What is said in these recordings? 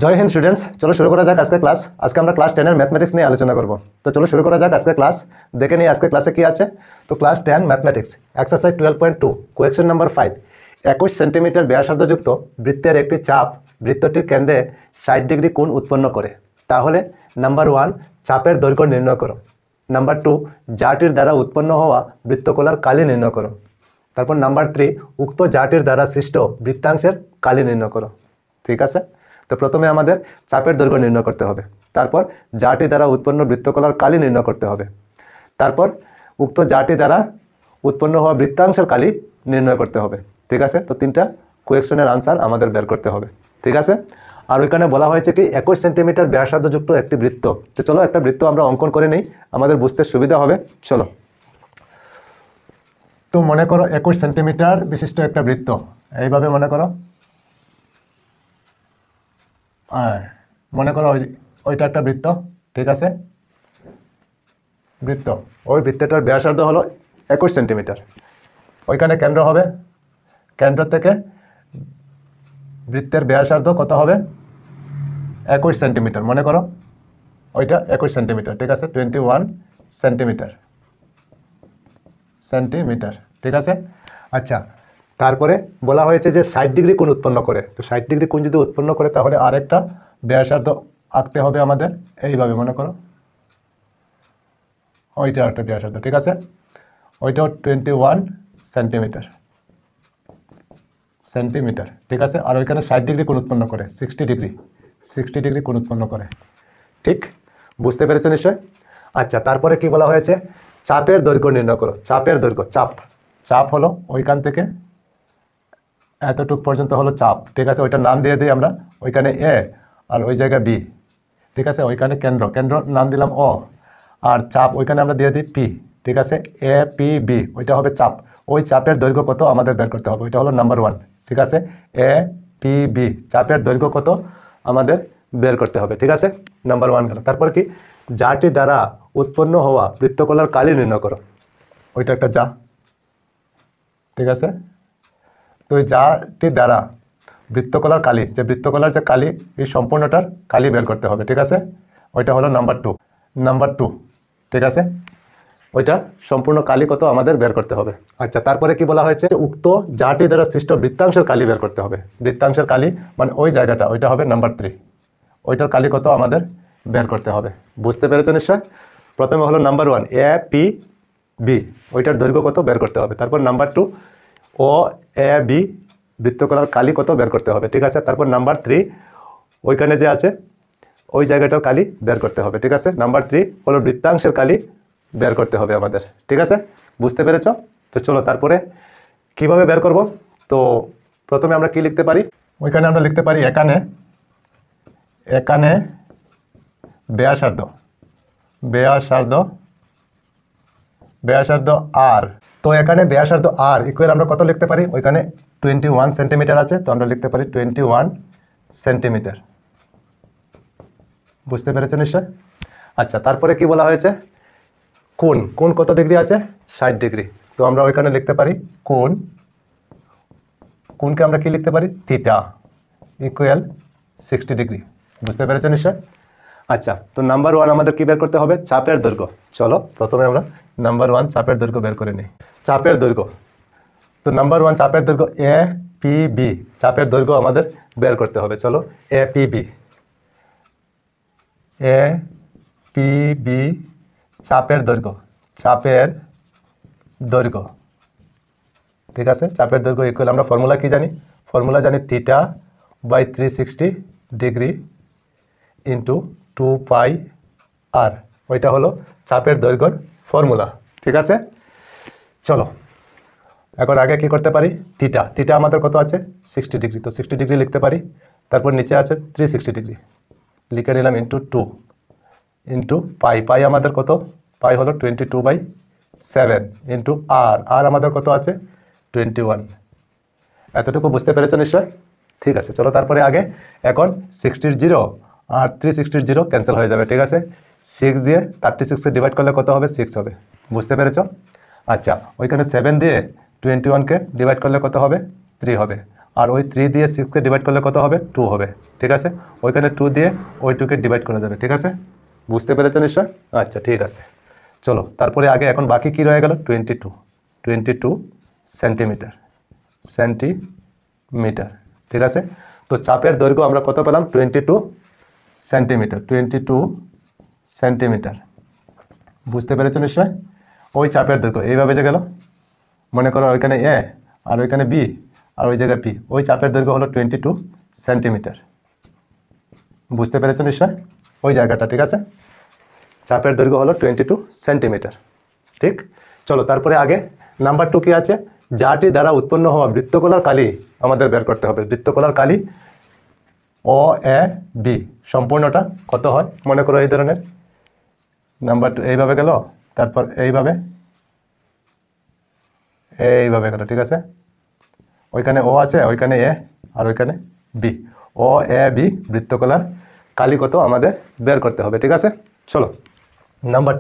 জয় Hind students, চলো শুরু করা যাক আজকে ক্লাস। আজকে আমরা ক্লাস 10 এর ম্যাথমেটিক্স নিয়ে আলোচনা করব। তো চলো শুরু করা যাক আজকে ক্লাস। দেখে নিই আজকে ক্লাসে কি আছে। তো class 10 mathematics exercise 12.2 question number 5। 21 centimetre ব্যাসার্ধযুক্ত বৃত্তের একটি চাপ বৃত্তটির কেন্দ্রে 60 ডিগ্রি কোণ উৎপন্ন করে। তাহলে নাম্বার 1 চাপের দৈর্ঘ্য নির্ণয় করো। নাম্বার 2 জাটির দ্বারা উৎপন্ন হওয়া বৃত্তকলার কালি নির্ণয় করো। তারপর নাম্বার 3 উক্ত জাটির দ্বারা সৃষ্ট বৃত্তাংশের কালি নির্ণয় করো। ঠিক আছে, তো প্রথমে আমাদের চাপের দৈর্ঘ্য নির্ণয় করতে হবে, তারপর জাটি দ্বারা উৎপন্ন বৃত্তকলার কালি নির্ণয় করতে হবে, তারপর উক্ত জাটি দ্বারা উৎপন্ন হওয়া বৃত্তাংশের কালি নির্ণয় করতে হবে। ঠিক আছে, তো তিনটা কোয়েশ্চনের আনসার আমাদের বের করতে হবে। ঠিক আছে, আর ওইখানে বলা হয়েছে কি 21 সেন্টিমিটার ব্যাসার্ধযুক্ত একটি বৃত্ত। তো চলো একটা বৃত্ত আমরা অঙ্কন করে নিই, আমাদের বুঝতে সুবিধা হবে। চলো, তো মনে করো 21 সেন্টিমিটার বিশিষ্ট একটা বৃত্ত, এইভাবে মনে করো। মনে করো ওইটা একটা বৃত্ত। ঠিক আছে, বৃত্ত, ওই বৃত্তটার ব্যাসার্ধ হলো 21 সেন্টিমিটার। ওইখানে কেন্দ্র হবে, কেন্দ্র থেকে বৃত্তের ব্যাসার্ধ কত হবে? 21 সেন্টিমিটার। মনে করো ওইটা 21 সেন্টিমিটার। ঠিক আছে, 21 সেন্টিমিটার। ঠিক আছে, আচ্ছা, তারপরে বলা হয়েছে যে 60 ডিগ্রি কোণ উৎপন্ন করে। তো 60 ডিগ্রি কোণ যদি উৎপন্ন করে তাহলে আরেকটা ব্যাসার্ধ আঁকতে হবে আমাদের, এইভাবে মনে করো ওইটা একটা ব্যাসার্ধ। ঠিক আছে, ওইটাও 21 সেন্টিমিটার। ঠিক আছে, আর ওইখানে 60 ডিগ্রি কোণ উৎপন্ন করে, 60 ডিগ্রি কোণ উৎপন্ন করে। ঠিক, বুঝতে পেরেছো নিশ্চয়? আচ্ছা, তারপরে কি বলা হয়েছে? চাপের দৈর্ঘ্য নির্ণয় করো। চাপের দৈর্ঘ্য, চাপ হলো ওইখান থেকে এতটুক পর্যন্ত হলো চাপ। ঠিক আছে, ওইটার নাম দিয়ে দিই আমরা, ওইখানে এ আর ওই জায়গায় বি। ঠিক আছে, ওইখানে কেন্দ্র নাম দিলাম ও, আর চাপ ওইখানে আমরা দিয়ে দিই পি। ঠিক আছে, এ পি বি, ওইটা হবে চাপ। ওই চাপের দৈর্ঘ্য কত আমাদের বের করতে হবে, ওইটা হলো নাম্বার 1। ঠিক আছে, এ পি বি, চাপের দৈর্ঘ্য কত আমাদের বের করতে হবে। ঠিক আছে, নাম্বার 1 গেল। তারপর কি? জাটি দ্বারা উৎপন্ন হওয়া বৃত্তকলার কালি নির্ণয় করো। ওইটা একটা যা। ঠিক আছে, তো ওই জাটি দ্বারা বৃত্তকলার কালি, যে বৃত্তকলার যে কালি, এই সম্পূর্ণটার কালি বের করতে হবে। ঠিক আছে, ওইটা হলো নাম্বার 2। ঠিক আছে, ওইটা সম্পূর্ণ কালি কত আমাদের বের করতে হবে। আচ্ছা, তারপরে কি বলা হয়েছে? উক্ত জাটি দ্বারা সৃষ্ট বৃত্তাংশের কালি বের করতে হবে। বৃত্তাংশের কালি মানে ওই জায়গাটা, ওইটা হবে নাম্বার 3। ওইটার কালি কত আমাদের বের করতে হবে। বুঝতে পেরেছো নিশ্চয়? প্রথমে হলো নাম্বার 1 এ পি বি, ওইটার দৈর্ঘ্য কত বের করতে হবে। তারপর নাম্বার 2 ও এ বি, বৃত্তকলার কালি কত বের করতে হবে। ঠিক আছে, তারপর নাম্বার 3 ওইখানে যে আছে ওই জায়গাটার কালি বের করতে হবে। ঠিক আছে, নাম্বার 3 হলো বৃত্তাংশের কালি বের করতে হবে আমাদের। ঠিক আছে, বুঝতে পেরেছ? তো চলো তারপরে কিভাবে বের করব। তো প্রথমে আমরা কি লিখতে পারি? ওইখানে আমরা লিখতে পারি এখানে ব্যাসার্ধ আর। তো এখানে ব্যাসার্ধ আর ইকুয়াল আমরা কত লিখতে পারি? ওইখানে 21 সেন্টিমিটার আছে, তো আমরা লিখতে পারি 21 সেন্টিমিটার। বুঝতে পেরেছো নিশ্চয়? আচ্ছা, তারপরে কি বলা হয়েছে? কোণ কত ডিগ্রি আছে? 60 ডিগ্রি। তো আমরা ওইখানে লিখতে পারি কোণকে আমরা কি লিখতে পারি? Theta equal 60 degree. বুঝতে পেরেছো নিশ্চয়? আচ্ছা, তো নাম্বার 1 আমাদের কি বের করতে হবে? চাপের দৈর্ঘ্য। চলো প্রথমে আমরা নাম্বার 1 চাপের দৈর্ঘ্য বের করে নিই। চাপের দৈর্ঘ্য, তো নাম্বার 1 চাপের দৈর্ঘ্য এ পি বি, চাপের দৈর্ঘ্য আমাদের বের করতে হবে। চলো এ পি বি চাপের দৈর্ঘ্য। ঠিক আছে, চাপের দৈর্ঘ্য ইকুয়াল আমরা ফর্মুলা কি জানি? ফর্মুলা জানি থিটা বাই 360 ডিগ্রি ইন্টু 2 পাই আর। ওইটা হলো চাপের দৈর্ঘ্যর ফর্মুলা। ঠিক আছে, চলো এখন আগে কি করতে পারি? থিটা আমাদের কত আছে? 60 ডিগ্রি। তো 60 ডিগ্রি লিখতে পারি। তারপর নিচে আছে 360 ডিগ্রি, লিখে নিলাম ইন্টু 2 ইন্টু পাই আমাদের কত? পাই হলো 22/7 ইন্টু আর আমাদের কত আছে? 21। এতটুকু বুঝতে পেরেছো নিশ্চয়? ঠিক আছে, চলো তারপরে আগে এখন 60 0 আর 360 0 ক্যান্সেল হয়ে যাবে। ঠিক আছে, 6 দিয়ে 36কে ডিভাইড করলে কত হবে? 6 হবে। বুঝতে পেরেছো? আচ্ছা, ওইখানে 7 দিয়ে 21কে ডিভাইড করলে কত হবে? 3 হবে। আর ওই 3 দিয়ে 6কে ডিভাইড করলে কত হবে 2 হবে, ঠিক আছে। ওইখানে 2 দিয়ে ওই 2কে ডিভাইড করে দেবে, ঠিক আছে। বুঝতে পেরেছো নিশ্চয়? আচ্ছা ঠিক আছে, চলো তারপরে আগে এখন বাকি কি রয়ে গেল 22 সেন্টিমিটার, ঠিক আছে। তো চাপের দৈর্ঘ্য আমরা কত পেলাম 22 সেন্টিমিটার। বুঝতে পেরেছো নিশ্চয়? ওই চাপের দৈর্ঘ্য এইভাবে যে গেল, মনে করো ওইখানে এ আর ওইখানে বি আর ওই জায়গায় পি, ওই চাপের দৈর্ঘ্য হলো 22 সেন্টিমিটার। বুঝতে পেরেছো নিশ্চয়? ওই জায়গাটা, ঠিক আছে। চাপের দৈর্ঘ্য হলো 22 সেন্টিমিটার, ঠিক। চলো তারপরে আগে নাম্বার 2 কি আছে, যাটি দ্বারা উৎপন্ন হওয়া বৃত্তকলার কালি আমাদের বের করতে হবে। বৃত্তকলার কালি ও এ বি সম্পূর্ণটা কত হয়, মনে করো এই ধরনের নাম্বার 2 এইভাবে গেল, তারপর এইভাবে গেল, ঠিক আছে। ওইখানে ও আছে, ওইখানে এ আর ওইখানে বি, ও এ বি বৃত্তকলার কালি কত আমাদের বের করতে হবে, ঠিক আছে। চলো নাম্বার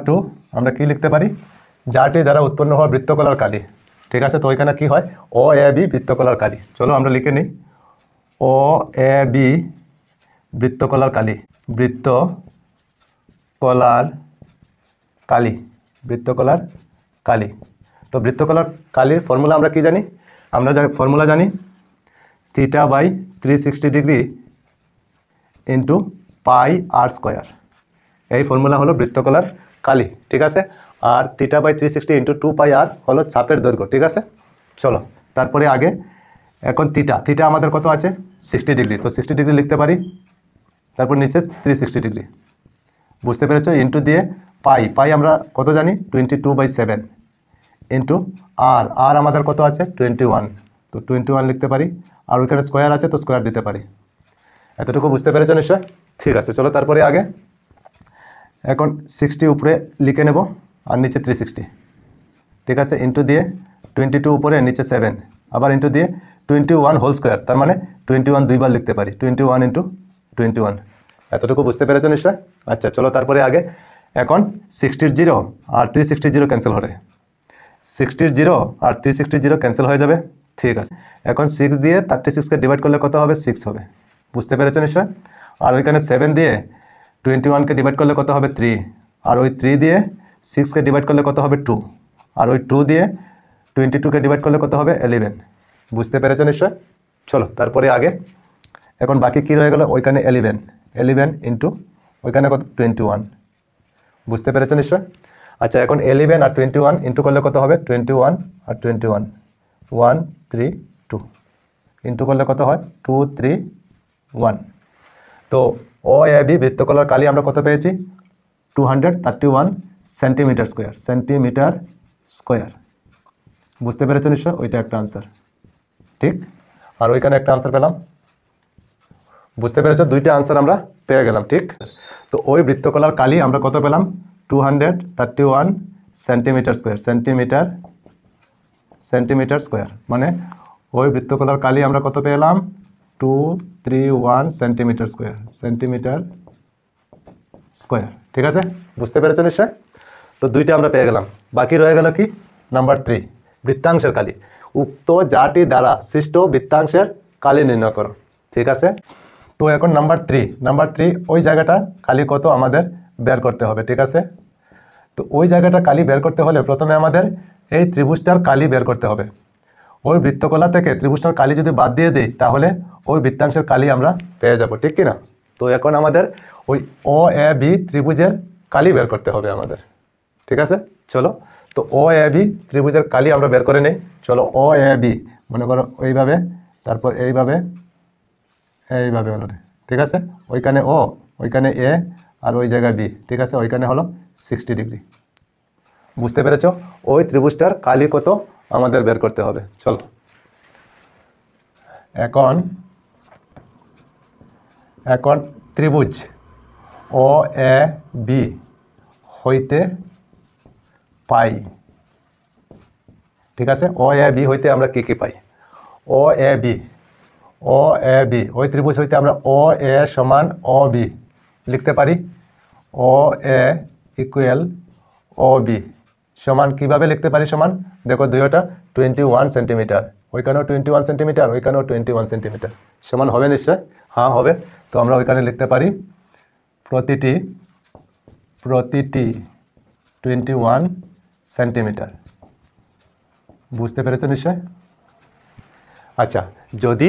2 আমরা কি লিখতে পারি, যাটি দ্বারা উৎপন্ন হওয়া বৃত্তকলার কালি, ঠিক আছে। তো ওইখানে কি হয় ও এ বি বৃত্তকলার কালি, চলো আমরা লিখে নিই ও এ বি বৃত্তকলার কালি, বৃত্তকলার কালি। তো বৃত্তকলার কালির ফর্মুলা আমরা কি জানি, আমরা ফর্মুলা জানি θ/360 ইন্টু পাই আর স্কোয়ার, এই ফর্মুলা হলো বৃত্তকলার কালি, ঠিক আছে। আর θ/360 ইন্টু 2 πr হলো চাপের দৈর্ঘ্য, ঠিক আছে। চলো তারপরে আগে এখন থিটা আমাদের কত আছে 60°, তো 60° লিখতে পারি, তারপর নিচে 360°। বুঝতে পেরেছো? ইন্টু দিয়ে পাই আমরা কত জানি 22/7 ইন্টু আর আমাদের কত আছে 21, তো 21 লিখতে পারি, আর ওইখানে স্কোয়ার আছে তো স্কোয়ার দিতে পারি। এতটুকু বুঝতে পেরেছো নিশ্চয়? ঠিক আছে, চলো তারপরে আগে এখন 60 উপরে লিখে নেব আর নিচে 360, ঠিক আছে। ইন্টু দিয়ে 22 উপরে নিচে 7, আবার ইন্টু দিয়ে 21 হোল স্কোয়ার, তার মানে 21 দুইবার লিখতে পারি, 21 ইন্টু 21। এতটুকু বুঝতে পেরেছো নিশ্চয়? আচ্ছা চলো তারপরে আগে এখন 60 আর 360 ক্যান্সেল হবে, 60 আর 360 ক্যান্সেল হয়ে যাবে, ঠিক আছে। এখন 6 দিয়ে 36কে ডিভাইড করলে কত হবে 6 হবে। বুঝতে পেরেছো নিশ্চয়? আর ওইখানে 7 দিয়ে 21কে ডিভাইড করলে কত হবে 3, আর ওই 3 দিয়ে 6কে ডিভাইড করলে কত হবে 2, আর ওই 2 দিয়ে 22কে ডিভাইড করলে কত হবে 11। বুঝতে পেরেছো নিশ্চয়? চলো তারপরে আগে এখন বাকি কী রয়ে গেল, ওইখানে 11 ইন্টু ওইখানে কত 21। বুঝতে পেরেছো নিশ্চয়? আচ্ছা এখন 11 আর 21 ইন্টু করলে কত হবে 21 আর 21, 132 ইন্টু করলে কত হয় 231। তো ও এ বি বৃত্তকলার কালি আমরা কত পেয়েছি 231 সেন্টিমিটার স্কোয়ার। বুঝতে পেরেছো নিশ্চয়? ওইটা একটা আনসার, ঠিক। আর ওইখানে একটা আনসার পেলাম। বুঝতে পেরেছো? দুইটা আনসার আমরা পেয়ে গেলাম, ঠিক। তো ওই বৃত্তকলার কালি আমরা কত পেলাম 231 সেন্টিমিটার স্কোয়ার, মানে ওই বৃত্তকলার কালি আমরা কত পেলাম 231 সেন্টিমিটার স্কোয়ার, ঠিক আছে। বুঝতে পেরেছো নিশ্চয়? তো দুইটা আমরা পেয়ে গেলাম, বাকি রয়ে গেল কি নাম্বার 3 বৃত্তাংশের কালি। উক্ত যাটি দ্বারা সৃষ্ট বৃত্তাংশের কালি নির্ণয় করো, ঠিক আছে। তো এখন নাম্বার 3 ওই জায়গাটা কালি কত আমাদের বের করতে হবে, ঠিক আছে। তো ওই জায়গাটা কালি বের করতে হলে প্রথমে আমাদের এই ত্রিভুজটার কালি বের করতে হবে। ওই বৃত্তকলা থেকে ত্রিভুজটার কালি যদি বাদ দিয়ে দিই তাহলে ওই বৃত্তাংশের কালি আমরা পেয়ে যাব, ঠিক কিনা। তো এখন আমাদের ওই ও এ বি ত্রিভুজের কালি বের করতে হবে আমাদের, ঠিক আছে। চলো তো ও এ বি ত্রিভুজের কালি আমরা বের করে নেই। চলো ও এ বি মনে করো এইভাবে, তারপর এইভাবে হলো, ঠিক আছে। ওইখানে ও, ওইখানে এ আর ওই জায়গায় বি, ঠিক আছে। ওইখানে হলো 60°। বুঝতে পেরেছো? ওই ত্রিভুজটার কালি কত আমাদের বের করতে হবে। চলো এখন ত্রিভুজ ও এ বি হইতে পাই, ঠিক আছে। ও এ বি হইতে আমরা কি পাই, ও এ বি ওই ত্রিভুজ হইতে আমরা ও এ সমান ও বি লিখতে পারি। ও এ ইকুয়াল ও বি সমান কীভাবে লিখতে পারি, সমান দেখো দুইটা 21 সেন্টিমিটার, ওইখানেও 21 সেন্টিমিটার, ওইখানেও 21 সেন্টিমিটার, সমান হবে নিশ্চয়? হ্যাঁ হবে। তো আমরা ওইখানে লিখতে পারি প্রতিটি 21 সেন্টিমিটার। বুঝতে পেরেছো নিশ্চয়? আচ্ছা, যদি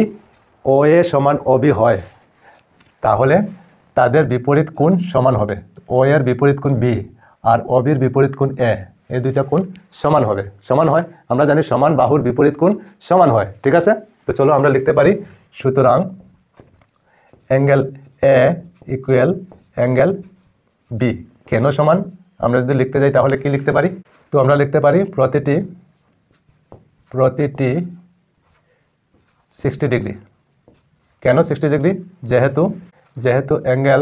ও এ সমান অবি হয় তাহলে তাদের বিপরীত কোণ সমান হবে। ও এর বিপরীত কোণ বি আর অবির বিপরীত কোণ এ, এই দুইটা কোণ সমান হবে। সমান হয়, আমরা জানি সমান বাহুর বিপরীত কোণ সমান হয়, ঠিক আছে? তো চলো আমরা লিখতে পারি, সুতরাং angle A equal angle B. কেন সমান? আমরা যদি লিখতে যাই তাহলে কি লিখতে পারি? তো আমরা লিখতে পারি প্রতিটি 60 ডিগ্রি। কেন 60 ডিগ্রি? যেহেতু অ্যাঙ্গেল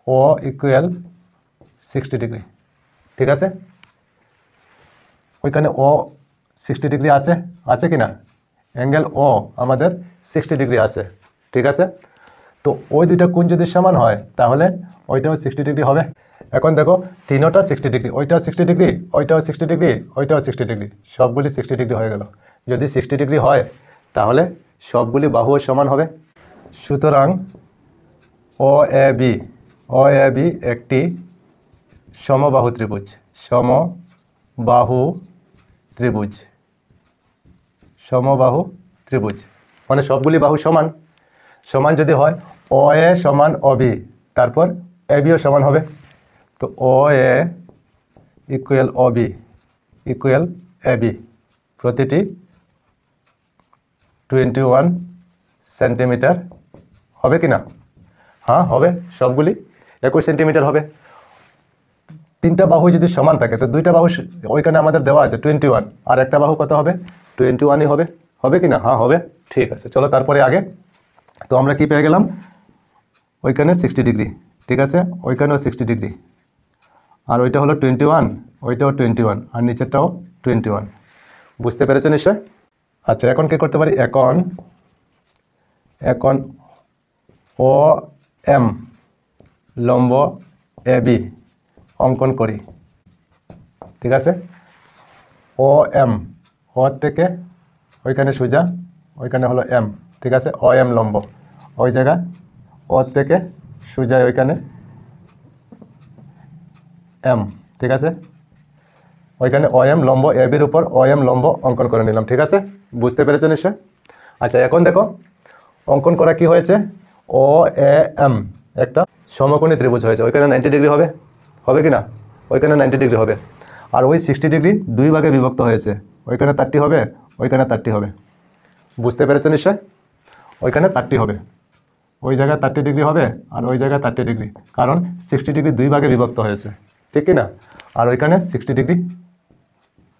ও ইকুয়াল 60 ডিগ্রি, ঠিক আছে? ওইখানে ও 60 ডিগ্রি আছে কি না? অ্যাঙ্গেল ও আমাদের 60 ডিগ্রি আছে, ঠিক আছে? তো ওই দুইটা কোণ যদি সমান হয় তাহলে ওইটাও 60 ডিগ্রি হবে। এখন দেখো তিনোটা 60 ডিগ্রি, ওইটাও 60 ডিগ্রি, ওইটাও 60 ডিগ্রি, ওইটাও 60 ডিগ্রি, সবগুলি 60 ডিগ্রি হয়ে গেল। যদি 60 ডিগ্রি হয় তাহলে সবগুলি বাহুও সমান হবে। সুতরাং ও এ বি একটি সমবাহু ত্রিভুজ। সমবাহু ত্রিভুজ মানে সবগুলি বাহু সমান। সমান যদি হয় ও এ সমান অবি, তারপর এ বিও সমান হবে। তো ও এ equal Abhi equal A B প্রতিটি 21 সেন্টিমিটার হবে কি না? হ্যাঁ হবে, সবগুলি 21 সেন্টিমিটার হবে। তিনটা বাহু যদি সমান থাকে তো দুইটা বাহু ওইখানে আমাদের দেওয়া আছে 21, আর একটা বাহু কত হবে? 21ই হবে। হবে কি না? হ্যাঁ হবে। ঠিক আছে, চলো তারপরে আগে। তো আমরা কি পেয়ে গেলাম? ওইখানে 60 ডিগ্রি, ঠিক আছে? ওইখানেও 60 ডিগ্রি, আর ওইটা হলো 21, ওইটাও 21, আর নিচেরটাও 21। বুঝতে পেরেছো নিশ্চয়? আচ্ছা, এখন কি করতে পারি? এখন ও এম লম্ব এ বি অঙ্কন করি, ঠিক আছে? ও এম, ও থেকে ওইখানে সোজা, ওইখানে হলো এম, ঠিক আছে? ও এম লম্ব ওই জায়গা, ও থেকে সোজা ওইখানে এম, ঠিক আছে? ওইখানে ও এম লম্ব এ বির উপর ও এম লম্ব অঙ্কন করে নিলাম, ঠিক আছে? বুঝতে পেরেছো নিশ্চয়? আচ্ছা, এখন দেখো অঙ্কন করা কি হয়েছে? ও এ এম একটা সমকোণী ত্রিভুজ হয়েছে। ওইখানে 90 ডিগ্রি হবে, হবে কি না? ওইখানে 90 ডিগ্রি হবে। আর ওই 60 ডিগ্রি দুই ভাগে বিভক্ত হয়েছে, ওইখানে 30 হবে, ওইখানে 30 হবে। বুঝতে পেরেছো নিশ্চয়? ওইখানে 30 হবে, ওই জায়গায় 30 ডিগ্রি হবে, আর ওই জায়গায় 30 ডিগ্রি, কারণ 60 ডিগ্রি দুই ভাগে বিভক্ত হয়েছে, ঠিক কি না? আর ওইখানে 60 ডিগ্রি,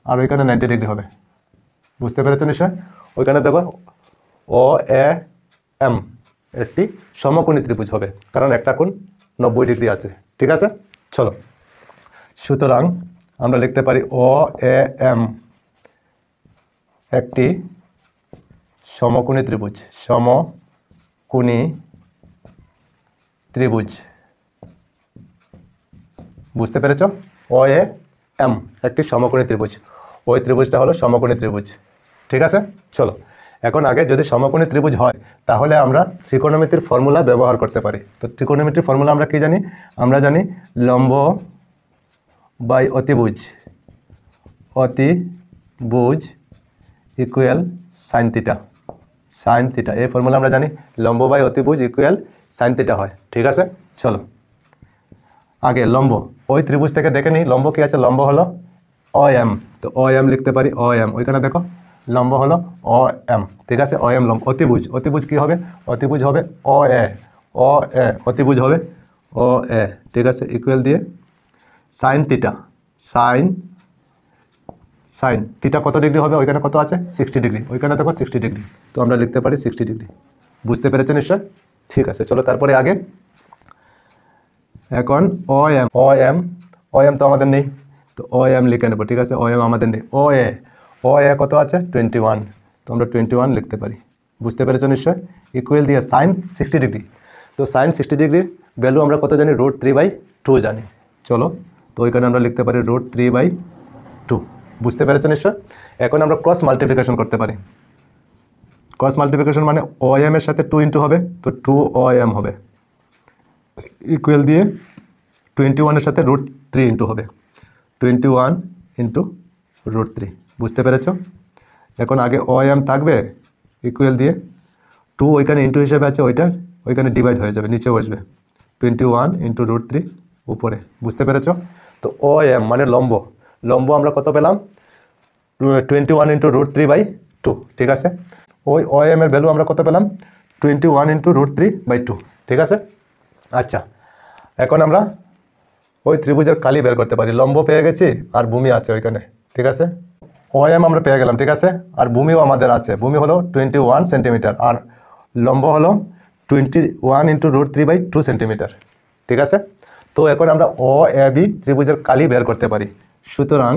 আর ওইখানে 90 ডিগ্রি হবে। বুঝতে পেরেছো নিশ্চয়? ওইখানে দেখো ও এ এম একটি সমকোণী ত্রিভুজ হবে, কারণ একটা কোণ 90 ডিগ্রি আছে, ঠিক আছে? চলো, সুতরাং আমরা লিখতে পারি ও এ এম একটি সমকোণী ত্রিভুজ। সমকোণী ত্রিভুজ, বুঝতে পেরেছ? ও এ এম একটি সমকোণী ত্রিভুজ, ওই ত্রিভুজটা হলো সমকোণী ত্রিভুজ, ঠিক আছে? চলো, এখন আগে যদি সমকোণী ত্রিভুজ হয় তাহলে আমরা ত্রিকোণমিতির ফর্মুলা ব্যবহার করতে পারি। তো ত্রিকোণমিতির ফর্মুলা আমরা কি জানি? আমরা জানি লম্ব বাই অতিভুজ ইকুয়াল সাইন থিটা। এই ফর্মুলা আমরা জানি, লম্ব বাই অতিভুজ ইকুয়াল সাইন থিটা হয়, ঠিক আছে? চলো, আগে লম্ব ওই ত্রিভুজ থেকে দেখে নিই লম্ব কি আছে। লম্ব হলো ও এম, তো ও এম লিখতে পারি ও এম। ওইখানে দেখো লম্ব হলো ও এম, ঠিক আছে? ও এম লম্ব। অতিভুজ কি হবে? অতিভুজ হবে ও এ, অতিভুজ হবে ও এ, ঠিক আছে? ইকুয়াল দিয়ে সাইন থিটা। সাইন থিটা কত ডিগ্রি হবে? ওইখানে কত আছে? 60 ডিগ্রি। ওইখানে দেখো 60 ডিগ্রি, তো আমরা লিখতে পারি 60 ডিগ্রি। বুঝতে পেরেছেন নিশ্চয়? ঠিক আছে, চলো তারপরে আগে। এখন ও এম তো আমাদের নেই, তো ও এম লিখে নেবো, ঠিক আছে? ও এম আমাদের নেই। ও এ কত আছে? 21, তো আমরা 21 লিখতে পারি। বুঝতে পেরেছো নিশ্চয়? ইকুয়াল দিয়ে সাইন 60 ডিগ্রি। তো সাইন 60 ডিগ্রির ভ্যালু আমরা কত জানি? √3/2 জানি। চলো, তো ওইখানে আমরা লিখতে পারি √3/2। বুঝতে পেরেছো নিশ্চয়? এখন আমরা ক্রস মাল্টিপ্লিকেশন করতে পারি। ক্রস মাল্টিপ্লিকেশন মানে ও এম এর সাথে 2 ইন্টু হবে, তো 2 ও এম হবে, ইকুয়াল দিয়ে 21-এর সাথে √3 ইন্টু হবে, 21 ইন্টু √3। বুঝতে পেরেছ? এখন আগে ও এম থাকবে, ইকুয়াল দিয়ে 2 ওইখানে ইন্টু হিসেবে আছে, ওইখানে ডিভাইড হয়ে যাবে, নিচে বসবে 21 ইন্টু √3 উপরে। বুঝতে পেরেছ? তো ও এম মানে লম্ব, লম্ব আমরা কত পেলাম? 21 ইন্টু √3/2। ঠিক আছে, ওই ও এম এর ভ্যালু আমরা কত পেলাম? 21 ইন্টু √3/2। ঠিক আছে, আচ্ছা এখন আমরা ওই ত্রিভুজের কালি বের করতে পারি। লম্ব পেয়ে গেছি আর ভূমি আছে ওইখানে। ঠিক আছে, ও এম আমরা পেয়ে গেলাম। ঠিক আছে, আর ভূমিও আমাদের আছে। ভূমি হলো 21 সেন্টিমিটার আর লম্ব হলো 21 ইন্টু √3/2 সেন্টিমিটার। ঠিক আছে, তো এখন আমরা ও এ বি ত্রিভুজের কালি বের করতে পারি। সুতরাং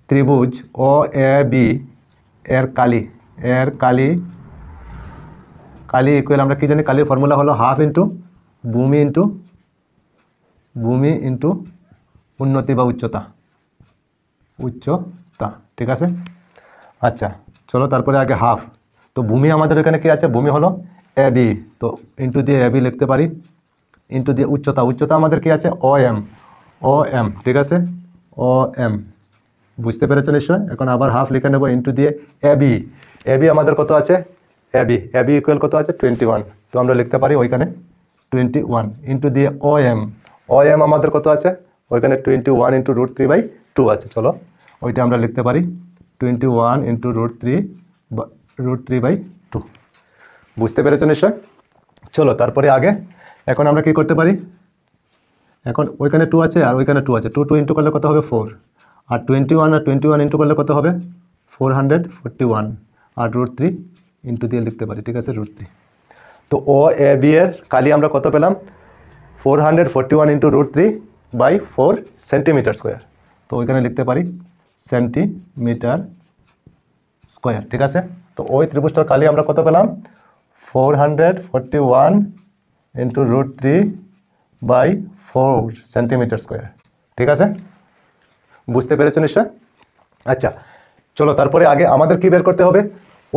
ত্রিভুজ ও এ বি এর কালি ইকুয়াল আমরা কি জানি? কালির ফর্মুলা হলো হাফ ইন্টু ভূমি ইন্টু উন্নতি বা উচ্চতা। ঠিক আছে, আচ্ছা চলো তারপরে আগে হাফ। তো ভূমি আমাদের এখানে কি আছে? ভূমি হলো এ বি, তো ইন্টু দিয়ে এ বি লিখতে পারি, ইন্টু দিয়ে উচ্চতা আমাদের কি আছে? ও এম। ঠিক আছে, ও এম। বুঝতে পেরেছো নিশ্চয়? এখন আবার হাফ লিখে নেব, ইন্টু দিয়ে এ বি আমাদের কত আছে? এ বি ইকুয়াল কত আছে? 21। তো আমরা লিখতে পারি ওইখানে 21 ইন্টু দিয়ে ও এম আমাদের কত আছে? ওইখানে 21 ইন্টু √3/2 আছে। চলো ওইটা আমরা লিখতে পারি 21 ইন্টু √3/2। বুঝতে পেরেছো নিশ্চয়? চলো তারপরে আগে এখন আমরা কি করতে পারি? এখন ওইখানে 2 আছে আর ওইখানে 2 আছে, 2 ইন্টু করলে কত হবে? 4। আর 21 ইন্টু করলে কত হবে? 441। আর √3 ইন্টু দিয়ে লিখতে পারি। ঠিক আছে, √3। তো ও এ বি এর কালি আমরা কত পেলাম? 441 ইন্টু √3/4 সেন্টিমিটার স্কোয়ার। তো ওইখানে লিখতে পারি সেন্টিমিটার স্কোয়ার। ঠিক আছে, তো ওই ত্রিভুজটার কালি আমরা কত পেলাম? 441 ইন্টু √3/4 সেন্টিমিটার স্কোয়ার। ঠিক আছে, বুঝতে পেরেছো নিশ্চয়? আচ্ছা চলো তারপরে আগে আমাদের কি বের করতে হবে?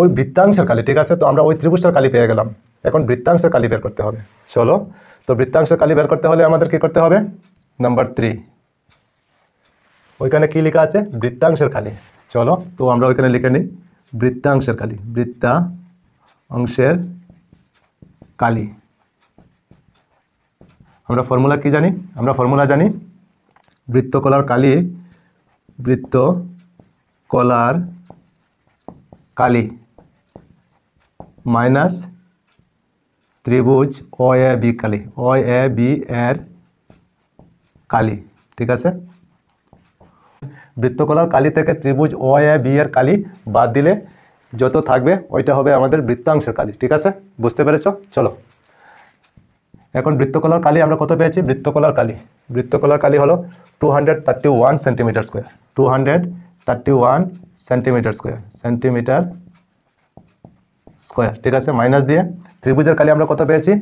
ওই বৃত্তাংশের কালি। ঠিক আছে, তো আমরা ওই ত্রিভুজটার কালি পেয়ে গেলাম, এখন বৃত্তাংশের কালি বের করতে হবে। চলো, তো বৃত্তাংশের কালি বের করতে হলে আমাদের কি করতে হবে? নাম্বার 3, ওইখানে কি লেখা আছে? বৃত্তাংশের কালি। চলো তো আমরা ওইখানে লিখে নিই বৃত্তাংশের কালি। আমরা ফর্মুলা কি জানি? আমরা ফর্মুলা জানি বৃত্তকলার কালি মাইনাস ত্রিভুজ ও এ বি এর কালি। ঠিক আছে, বৃত্তকলার কালি থেকে ত্রিভুজ ও এ বি এর কালি বাদ দিলে যত থাকবে ওইটা হবে আমাদের বৃত্তাংশের কালি। ঠিক আছে, বুঝতে পেরেছ? চলো এখন বৃত্তকলার কালি আমরা কত পেয়েছি? বৃত্তকলার কালি হলো 231 সেন্টিমিটার স্কোয়ার। 231 centimetre square. ঠিক আছে, মাইনাস দিয়ে ত্রিভুজের কালি আমরা কত পেয়েছি?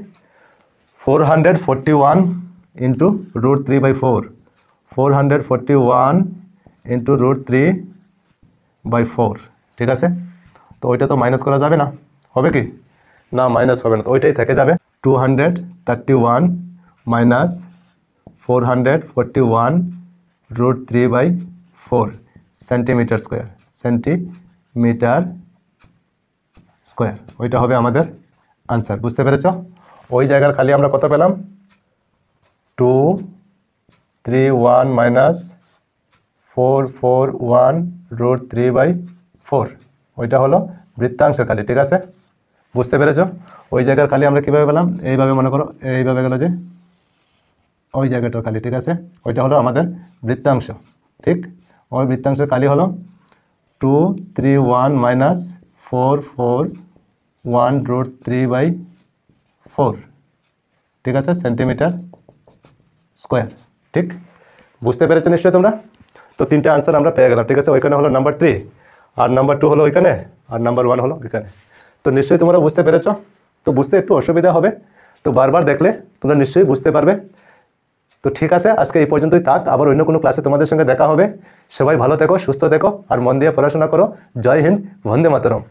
441 ইন্টু √3/4। 441 ইন্টু √3/4। ঠিক আছে, তো ওইটা তো মাইনাস করা যাবে না, হবে কি? না, মাইনাস হবে না, তো ওইটাই থেকে যাবে। 231 মাইনাস 441 √3/4 সেন্টিমিটার স্কোয়ার। ওইটা হবে আমাদের আনসার। বুঝতে পেরেছ? ওই জায়গার খালি আমরা কত পেলাম? 231 মাইনাস 441 √3/4, ওইটা হলো বৃত্তাংশের কালি। ঠিক আছে, বুঝতে পেরেছ? ওই জায়গার কালি আমরা কীভাবে পেলাম? এইভাবে মনে করো, এইভাবে গেল যে ওই জায়গাটার কালি। ঠিক আছে, ওইটা হলো আমাদের বৃত্তাংশ। ঠিক, ওই বৃত্তাংশের কালি হলো 231 মাইনাস 441 √3/4। ঠিক আছে, সেন্টিমিটার স্কোয়ার। ঠিক, বুঝতে পেরেছো নিশ্চয়ই তোমরা? তো তিনটে আনসার আমরা পেয়ে গেলাম। ঠিক আছে, ওইখানে হলো নাম্বার 3, আর নাম্বার 2 হলো ওইখানে, আর নাম্বার 1 হলো ওইখানে। তো নিশ্চয়ই তোমরা বুঝতে পেরেছো? তো বুঝতে একটু অসুবিধা হবে, তো বারবার দেখলে তোমরা নিশ্চয়ই বুঝতে পারবে। তো ঠিক আছে, আজকে এই পর্যন্তই থাক। আবার অন্য কোনো ক্লাসে তোমাদের সঙ্গে দেখা হবে। সবাই ভালো থেকো, সুস্থ থেকো, আর মন দিয়ে পড়াশোনা করো। জয় হিন্দ, বন্দে মাতরম।